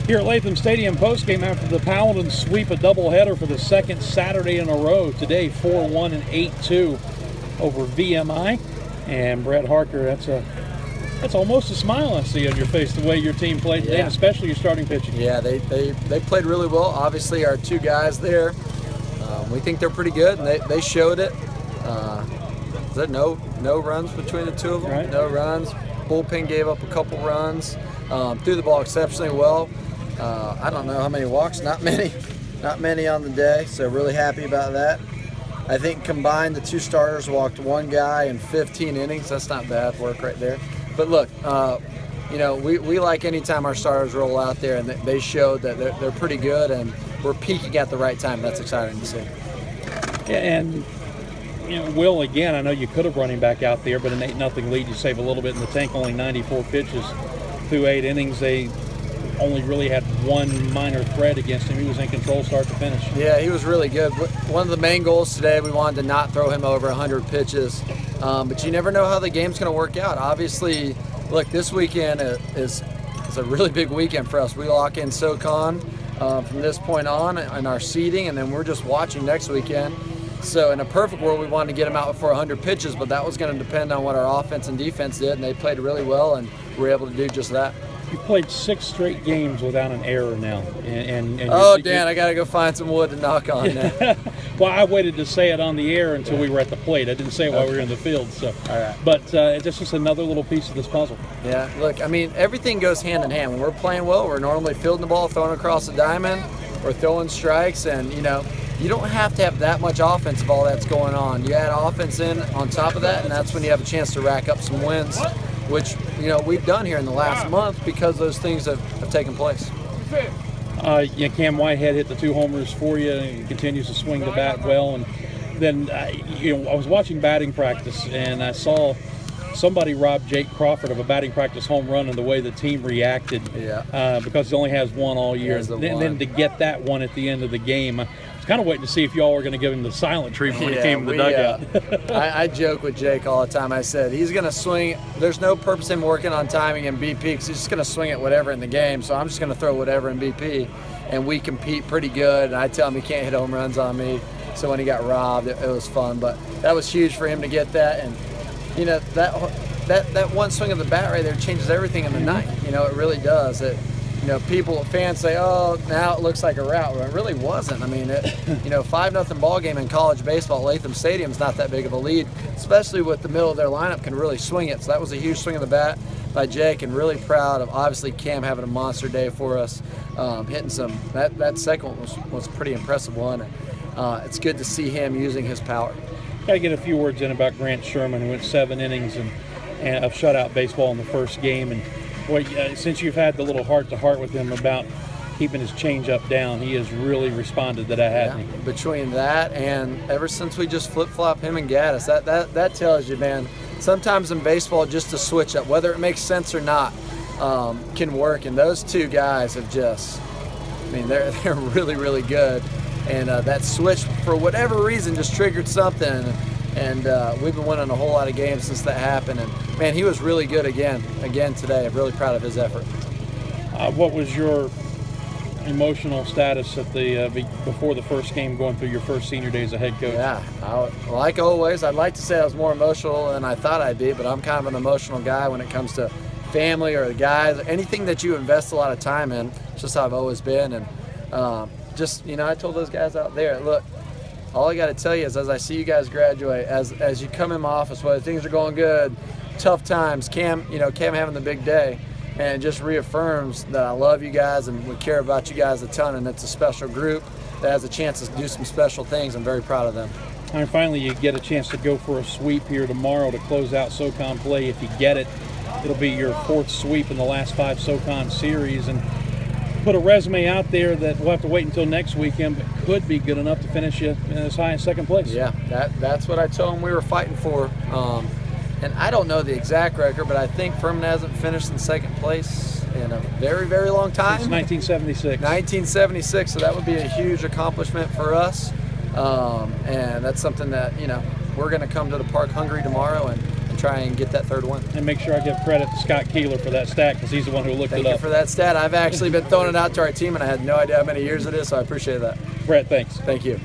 Here at Latham Stadium, postgame after the Paladins sweep a doubleheader for the second Saturday in a row. Today, 4-1 and 8-2 over VMI. And Brett Harker, that's almost a smile I see on your face the way your team played today, and especially your starting pitching. Yeah, they played really well. Obviously, our two guys there, we think they're pretty good, and they showed it. Is there no runs between the two of them? Right. No runs. Bullpen gave up a couple runs. Threw the ball exceptionally well. I don't know how many walks. Not many on the day. So really happy about that. I think combined the two starters walked one guy in 15 innings. That's not bad work right there. But look, we like anytime our starters roll out there, and they showed that they're pretty good, and we're peaking at the right time. That's exciting to see. Yeah, and Will, again, I know you could have run him back out there, but an 8-0 lead, you save a little bit in the tank. Only 94 pitches through 8 innings. They only really had one minor threat against him. He was in control start to finish. Yeah, he was really good. One of the main goals today, we wanted to not throw him over 100 pitches. But you never know how the game's going to work out. Obviously, look, this weekend is a really big weekend for us. We lock in SoCon from this point on in our seeding, and then we're just watching next weekend. So in a perfect world, we wanted to get them out before 100 pitches, but that was going to depend on what our offense and defense did, and they played really well, and we were able to do just that. You played 6 straight games without an error now. And Dan, I got to go find some wood to knock on now. Well, I waited to say it on the air until we were at the plate. I didn't say it while we were in the field. So, all right. But it's just another little piece of this puzzle. Yeah, look, I mean, everything goes hand in hand. When we're playing well, we're normally fielding the ball, throwing across the diamond, or throwing strikes, and, you don't have to have that much offense if all that's going on. You add offense in on top of that, and that's when you have a chance to rack up some wins, which, we've done here in the last month because those things have taken place. Cam Whitehead hit the 2 homers for you and continues to swing the bat well. And then, I was watching batting practice, and I saw somebody rob Jake Crawford of a batting practice home run, and the way the team reacted, because he only has one all year. And then to get that one at the end of the game, I was kind of waiting to see if y'all were going to give him the silent treatment when he came to the dugout. I joke with Jake all the time. I said, he's going to swing. There's no purpose in working on timing in BP because he's just going to swing at whatever in the game. So I'm just going to throw whatever in BP, and we compete pretty good. And I tell him he can't hit home runs on me. So when he got robbed, it was fun. But that was huge for him to get that. And that one swing of the bat right there changes everything in the night. It really does. Fans say, oh, now it looks like a rout. Well, it really wasn't. I mean, 5-0 ball game in college baseball at Latham Stadium is not that big of a lead, especially with the middle of their lineup can really swing it. So that was a huge swing of the bat by Jake, and really proud of, obviously, Cam having a monster day for us, hitting some. That second one was a pretty impressive one. And it's good to see him using his power. Got to get a few words in about Grant Sherman, who went 7 innings and of shutout baseball in the first game. And boy, since you've had the little heart-to-heart with him about keeping his changeup down, he has really responded to that, hasn't he? Between that and ever since we just flip-flop him and Gaddis, that tells you, man, sometimes in baseball just to switch up, whether it makes sense or not, can work. And those two guys have just, they're really, really good. And that switch, for whatever reason, just triggered something. And we've been winning a whole lot of games since that happened. And, man, he was really good again today. I'm really proud of his effort. What was your emotional status at before the first game, going through your first senior day as a head coach? Yeah, like always, I'd like to say I was more emotional than I thought I'd be, but I'm kind of an emotional guy when it comes to family or the guys. Anything that you invest a lot of time in, it's just how I've always been. And I told those guys out there, look, all I got to tell you is as I see you guys graduate, as you come in my office, whether things are going good, tough times, Cam having the big day, and it just reaffirms that I love you guys and we care about you guys a ton, and it's a special group that has a chance to do some special things. I'm very proud of them. And finally, you get a chance to go for a sweep here tomorrow to close out SoCon play. If you get it, it'll be your 4th sweep in the last 5 SoCon series, and put a resume out there that we'll have to wait until next weekend, but could be good enough to finish you as high as 2nd place. Yeah, that's what I told them we were fighting for. And I don't know the exact record, but I think Furman hasn't finished in 2nd place in a very, very long time. Since 1976. 1976, so that would be a huge accomplishment for us. And that's something that, we're going to come to the park hungry tomorrow and try try and get that third one. And make sure I give credit to Scott Keeler for that stat, because he's the one who looked Thank it you up. for that stat. I've actually been throwing it out to our team, and I had no idea how many years it is, so I appreciate that. Brett, thanks. Thank you.